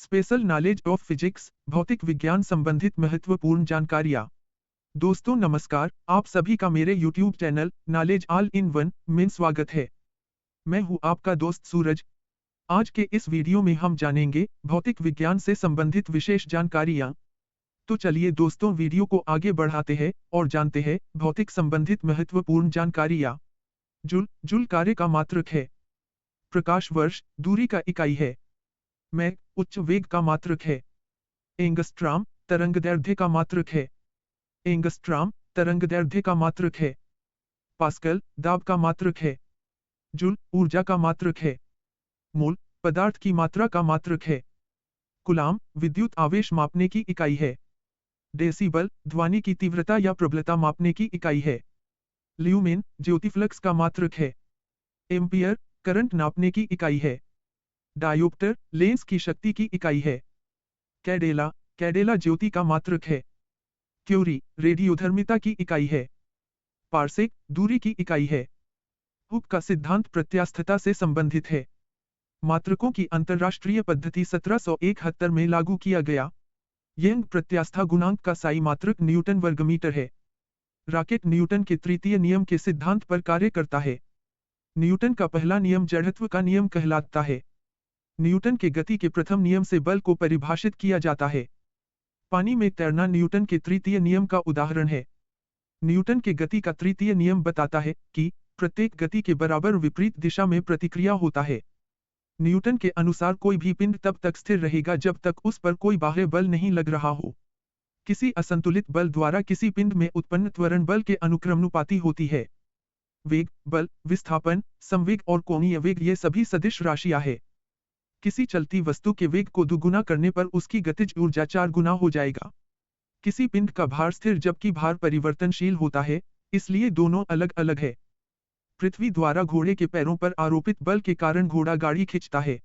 Special knowledge of physics, भौतिक विज्ञान संबंधित महत्वपूर्ण जानकारियाँ। दोस्तों नमस्कार, आप सभी का मेरे YouTube channel knowledge all in one में स्वागत है। मैं हूँ आपका दोस्त सूरज। आज के इस वीडियो में हम जानेंगे भौतिक विज्ञान से संबंधित विशेष जानकारियाँ। तो चलिए दोस्तों वीडियो को आगे बढ़ाते हैं और जानते हैं भौतिक संबंधित महत्वपूर्ण जानकारियाँ। जूल कार्य का मात्रक है। प्रकाश वर्ष दूरी का इकाई है। मैक उच्च वेग का मात्रक है। एंगस्ट्राम तरंगदैर्ध्य का मात्रक है। एंगस्ट्राम तरंगदैर्ध्य का मात्रक है। पास्कल दाब का मात्रक है। जूल ऊर्जा का मात्रक है। मोल पदार्थ की मात्रा का मात्रक है। कूलाम विद्युत आवेश मापने की इकाई है। डेसिबल ध्वनि की तीव्रता या प्रबलता मापने की इकाई है। ल्यूमेन ज्योतिफ्लक्स का मात्रक है। एम्पियर करंट नापने की इकाई है। डायोप्टर लेंस की शक्ति की इकाई है। कैडेला ज्योति का मात्रक है। क्यूरी रेडियोधर्मिता की इकाई है। पार्सेक दूरी की इकाई है। हुक का सिद्धांत प्रत्यास्थता से संबंधित है। मात्रकों की अंतरराष्ट्रीय पद्धति 1771 में लागू किया गया। यंग प्रत्यास्था गुणांक का साई मात्रक न्यूटन वर्गमीटर है। रॉकेट न्यूटन के तृतीय नियम के सिद्धांत पर कार्य करता है। न्यूटन का पहला नियम जड़त्व का नियम कहलाता है। न्यूटन के गति के प्रथम नियम से बल को परिभाषित किया जाता है। पानी में तैरना न्यूटन के तृतीय नियम का उदाहरण है। न्यूटन के गति का तृतीय नियम बताता है कि प्रत्येक गति के बराबर विपरीत दिशा में प्रतिक्रिया होता है। न्यूटन के अनुसार कोई भी पिंड तब तक स्थिर रहेगा जब तक उस पर कोई बाह्य बल नहीं लग रहा हो। किसी असंतुलित बल द्वारा किसी पिंड में उत्पन्न त्वरण बल के अनुक्रमानुपाती होती है। वेग, बल, विस्थापन, संवेग और कोणीय वेग ये सभी सदिश राशियां हैं। किसी चलती वस्तु के वेग को दुगुना करने पर उसकी गतिज ऊर्जा 4 गुना हो जाएगा। किसी पिंड का भार स्थिर जबकि भार परिवर्तनशील होता है, इसलिए दोनों अलग अलग है। पृथ्वी द्वारा घोड़े के पैरों पर आरोपित बल के कारण घोड़ा गाड़ी खींचता है।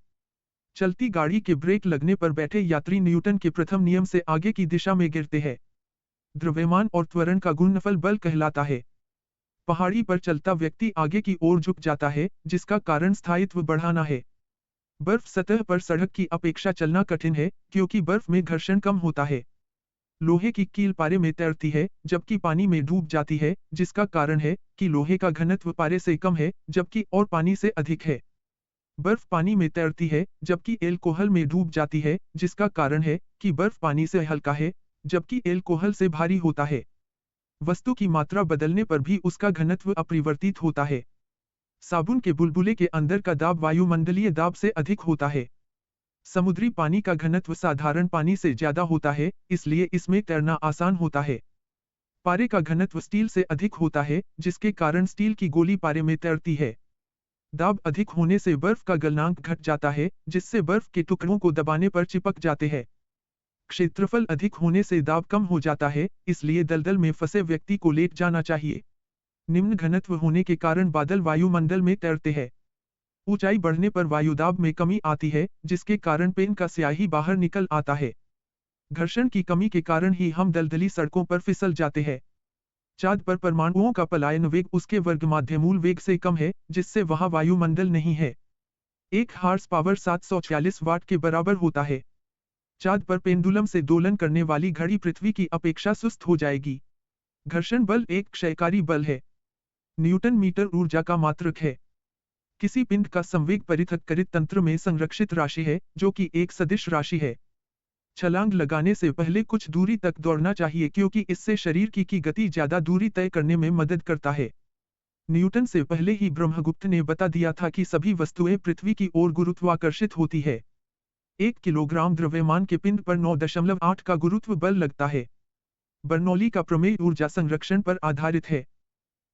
चलती गाड़ी के ब्रेक लगने पर बैठे यात्री न्यूटन के प्रथम नियम से आगे की दिशा में गिरते हैं। द्रव्यमान और त्वरण का गुणनफल बल कहलाता है। पहाड़ी पर चलता व्यक्ति आगे की ओर झुक जाता है, जिसका कारण स्थायित्व बढ़ाना है। बर्फ सतह पर सड़क की अपेक्षा चलना कठिन है, क्योंकि बर्फ में घर्षण कम होता है। लोहे की कील पारे में तैरती है, जबकि पानी में डूब जाती है, जिसका कारण है कि लोहे का घनत्व पारे से कम है, जबकि और पानी से अधिक है। बर्फ पानी में तैरती है, जबकि एल्कोहल में डूब जाती है, जिसका कारण है कि बर्फ पानी से हल्का है, जबकि एल्कोहल से भारी होता है। वस्तु की मात्रा बदलने पर भी उसका घनत्व अपरिवर्तित होता है। साबुन के बुलबुले के अंदर का दाब वायुमंडलीय दाब से अधिक होता है। समुद्री पानी का घनत्व साधारण पानी से ज्यादा होता है, इसलिए इसमें तैरना आसान होता है। पारे का घनत्व स्टील से अधिक होता है, जिसके कारण स्टील की गोली पारे में तैरती है। दाब अधिक होने से बर्फ का गलनांक घट जाता है, जिससे बर्फ के टुकड़ों को दबाने पर चिपक जाते हैं। क्षेत्रफल अधिक होने से दाब कम हो जाता है, इसलिए दलदल में फंसे व्यक्ति को लेट जाना चाहिए। निम्न घनत्व होने के कारण बादल वायुमंडल में तैरते हैं। ऊंचाई बढ़ने पर वायुदाब में कमी आती है, जिसके कारण पेन का स्याही बाहर निकल आता है। घर्षण की कमी के कारण ही हम दलदली सड़कों पर फिसल जाते हैं। चांद पर परमाणुओं का पलायन वेग उसके वर्गमाध्यमूल वेग से कम है, जिससे वहां वायुमंडल नहीं है। 1 हॉर्स पावर 740 वाट के बराबर होता है। चांद पर पेंडुलम से दोलन करने वाली घड़ी पृथ्वी की अपेक्षा सुस्त हो जाएगी। घर्षण बल एक क्षयकारी बल है। न्यूटन मीटर ऊर्जा का मात्रक है। किसी पिंड का संवेग परिथक्करित तंत्र में संरक्षित राशि है, जो कि एक सदिश राशि है। छलांग लगाने से पहले कुछ दूरी तक दौड़ना चाहिए, क्योंकि इससे शरीर की गति ज्यादा दूरी तय करने में मदद करता है। न्यूटन से पहले ही ब्रह्मगुप्त ने बता दिया था कि सभी वस्तुएं पृथ्वी की ओर गुरुत्वाकर्षित होती है। 1 किलोग्राम द्रव्यमान के पिंड पर 9.8 का गुरुत्व बल लगता है। बर्नौली का प्रमेय ऊर्जा संरक्षण पर आधारित है।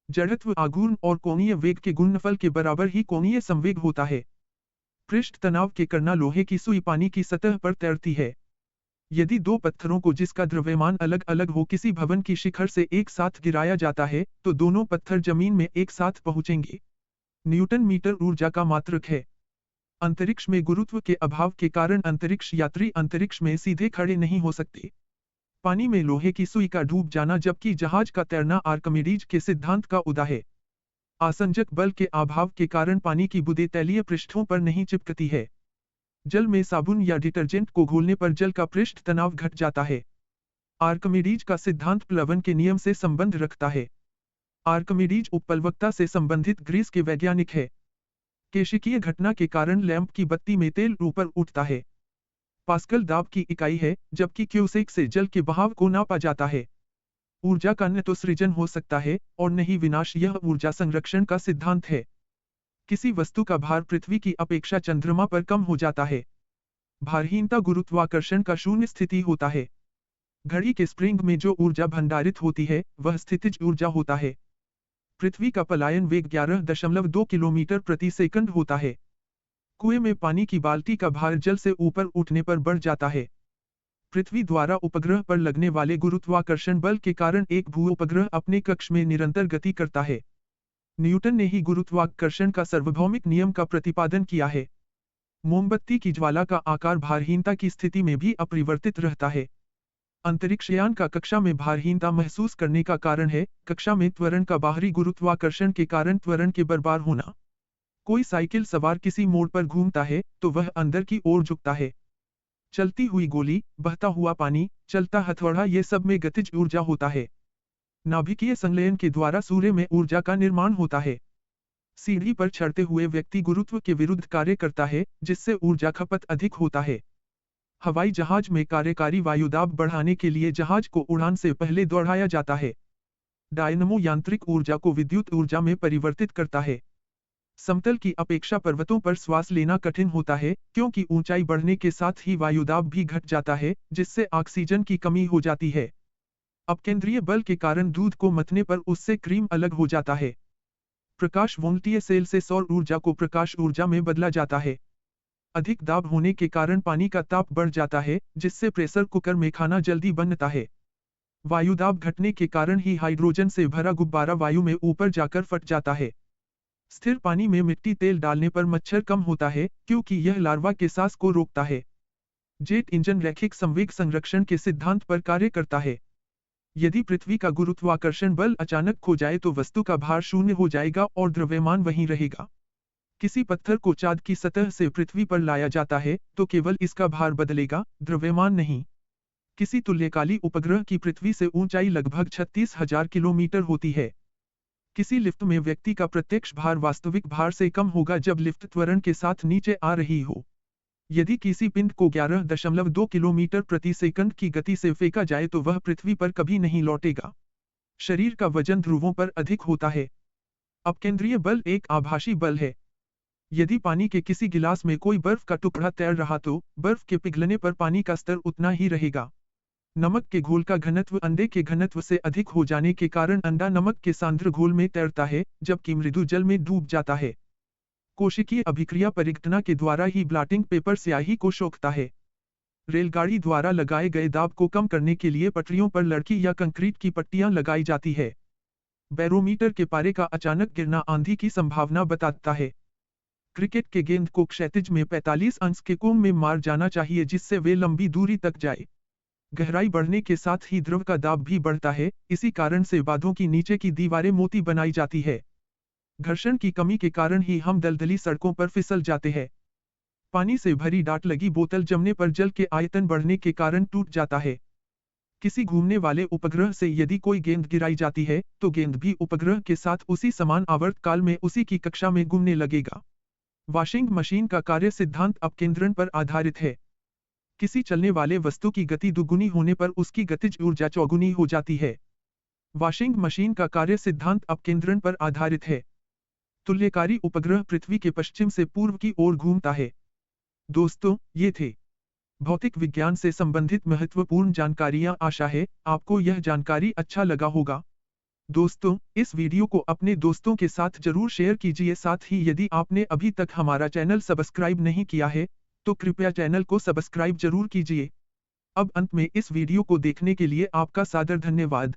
जड़त्व आघूर्ण और कोणीय वेग के गुणनफल के बराबर ही कोणीय संवेग होता है। पृष्ठ तनाव के करना लोहे की सुई पानी की सतह पर तैरती है। यदि 2 पत्थरों को जिसका द्रव्यमान अलग अलग हो किसी भवन की शिखर से एक साथ गिराया जाता है, तो दोनों पत्थर जमीन में एक साथ पहुंचेंगे। न्यूटन मीटर ऊर्जा का मात्रक है। अंतरिक्ष में गुरुत्व के अभाव के कारण अंतरिक्ष यात्री अंतरिक्ष में सीधे खड़े नहीं हो सकते। पानी में लोहे की सुई का डूब जाना जबकि जहाज का तैरना आर्किमिडीज के सिद्धांत का उदा है। आसंजक बल के अभाव के कारण पानी की बूंदें तैलीय पृष्ठों पर नहीं चिपकती है। जल में साबुन या डिटर्जेंट को घोलने पर जल का पृष्ठ तनाव घट जाता है। आर्कमिडीज का सिद्धांत प्लवन के नियम से संबंध रखता है। आर्कमिडीज उपप्लवकता से संबंधित ग्रीस के वैज्ञानिक है। केशिकीय घटना के कारण लैंप की बत्ती में तेल ऊपर उठता है। पास्कल दाब की इकाई है, जबकि क्यूसेक से जल के बहाव को नापा जाता है। ऊर्जा का न तो सृजन हो सकता है और न ही विनाश, यह ऊर्जा संरक्षण का सिद्धांत है। किसी वस्तु का भार पृथ्वी की अपेक्षा चंद्रमा पर कम हो जाता है। भारहीनता गुरुत्वाकर्षण का शून्य स्थिति होता है। घड़ी के स्प्रिंग में जो ऊर्जा भंडारित होती है वह स्थितिज ऊर्जा होता है। पृथ्वी का पलायन वेग 11.2 किलोमीटर प्रति सेकंड होता है। कुएं में पानी की बाल्टी का भार जल से ऊपर उठने पर बढ़ जाता है। पृथ्वी द्वारा उपग्रह पर लगने वाले गुरुत्वाकर्षण बल के कारण एक भू उपग्रह अपने कक्ष में निरंतर गति करता है। न्यूटन ने ही गुरुत्वाकर्षण का सार्वभौमिक नियम का प्रतिपादन किया है। मोमबत्ती की ज्वाला का आकार भारहीनता की स्थिति में भी अपरिवर्तित रहता है। अंतरिक्षयान का कक्षा में भारहीनता महसूस करने का कारण है कक्षा में त्वरण का बाहरी गुरुत्वाकर्षण के कारण त्वरण के बराबर होना। कोई साइकिल सवार किसी मोड़ पर घूमता है तो वह अंदर की ओर झुकता है। चलती हुई गोली, बहता हुआ पानी, चलता हथौड़ा, ये सब में गतिज ऊर्जा होता है। नाभिकीय संलयन के द्वारा सूर्य में ऊर्जा का निर्माण होता है। सीढ़ी पर चढ़ते हुए व्यक्ति गुरुत्व के विरुद्ध कार्य करता है, जिससे ऊर्जा खपत अधिक होता है। हवाई जहाज में कार्यकारी वायुदाब बढ़ाने के लिए जहाज को उड़ान से पहले दौड़ाया जाता है। डायनमो यांत्रिक ऊर्जा को विद्युत ऊर्जा में परिवर्तित करता है। समतल की अपेक्षा पर्वतों पर श्वास लेना कठिन होता है, क्योंकि ऊंचाई बढ़ने के साथ ही वायुदाब भी घट जाता है, जिससे ऑक्सीजन की कमी हो जाती है। अपकेंद्रीय बल के कारण दूध को मथने पर उससे क्रीम अलग हो जाता है। प्रकाश वोल्टीय सेल से सौर ऊर्जा को प्रकाश ऊर्जा में बदला जाता है। अधिक दाब होने के कारण पानी का ताप बढ़ जाता है, जिससे प्रेशर कुकर में खाना जल्दी बनता है। वायुदाब घटने के कारण ही हाइड्रोजन से भरा गुब्बारा वायु में ऊपर जाकर फट जाता है। स्थिर पानी में मिट्टी तेल डालने पर मच्छर कम होता है, क्योंकि यह लार्वा के सांस को रोकता है। जेट इंजन रैखिक संवेग संरक्षण के सिद्धांत पर कार्य करता है। यदि पृथ्वी का गुरुत्वाकर्षण बल अचानक खो जाए तो वस्तु का भार शून्य हो जाएगा और द्रव्यमान वहीं रहेगा। किसी पत्थर को चांद की सतह से पृथ्वी पर लाया जाता है तो केवल इसका भार बदलेगा, द्रव्यमान नहीं। किसी तुल्यकाली उपग्रह की पृथ्वी से ऊंचाई लगभग 36,000 किलोमीटर होती है। किसी लिफ्ट में व्यक्ति का प्रत्यक्ष भार वास्तविक भार से कम होगा जब लिफ्ट त्वरण के साथ नीचे आ रही हो। यदि किसी पिंड को 11.2 किलोमीटर प्रति सेकंड की गति से फेंका जाए तो वह पृथ्वी पर कभी नहीं लौटेगा। शरीर का वजन ध्रुवों पर अधिक होता है। अपकेंद्रीय बल एक आभासी बल है। यदि पानी के किसी गिलास में कोई बर्फ का टुकड़ा तैर रहा तो बर्फ के पिघलने पर पानी का स्तर उतना ही रहेगा। नमक के घोल का घनत्व अंडे के घनत्व से अधिक हो जाने के कारण अंडा नमक के सांद्र घोल में तैरता है, जबकि मृदु जल में डूब जाता है। कोशिकीय अभिक्रिया परिघटना के द्वारा ही ब्लॉटिंग पेपर स्याही को सोखता है। रेलगाड़ी द्वारा लगाए गए दाब को कम करने के लिए पटरियों पर लड़की या कंक्रीट की पट्टियां लगाई जाती है। बैरोमीटर के पारे का अचानक गिरना आंधी की संभावना बताता है। क्रिकेट के गेंद को क्षैतिज में 45 अंश के कोण में मार जाना चाहिए, जिससे वे लंबी दूरी तक जाए। गहराई बढ़ने के साथ ही द्रव का दाब भी बढ़ता है, इसी कारण से बांधों की नीचे की दीवारें मोटी बनाई जाती है। घर्षण की कमी के कारण ही हम दलदली सड़कों पर फिसल जाते हैं। पानी से भरी डाट लगी बोतल जमने पर जल के आयतन बढ़ने के कारण टूट जाता है। किसी घूमने वाले उपग्रह से यदि कोई गेंद गिराई जाती है तो गेंद भी उपग्रह के साथ उसी समान आवर्त काल में उसी की कक्षा में घूमने लगेगा। वॉशिंग मशीन का कार्य सिद्धांत अपकेंद्रण पर आधारित है। किसी चलने वाले वस्तु की गति दुगुनी होने पर उसकी गतिज ऊर्जा चौगुनी हो जाती है। वॉशिंग मशीन का कार्य सिद्धांत अपकेंद्रण पर आधारित है। तुल्यकारी उपग्रह पृथ्वी के पश्चिम से पूर्व की ओर घूमता है। दोस्तों, ये थे भौतिक विज्ञान से संबंधित महत्वपूर्ण जानकारियां। आशा है आपको यह जानकारी अच्छा लगा होगा। दोस्तों, इस वीडियो को अपने दोस्तों के साथ जरूर शेयर कीजिए। साथ ही यदि आपने अभी तक हमारा चैनल सब्सक्राइब नहीं किया है तो कृपया चैनल को सब्सक्राइब जरूर कीजिए। अब अंत में इस वीडियो को देखने के लिए आपका सादर धन्यवाद।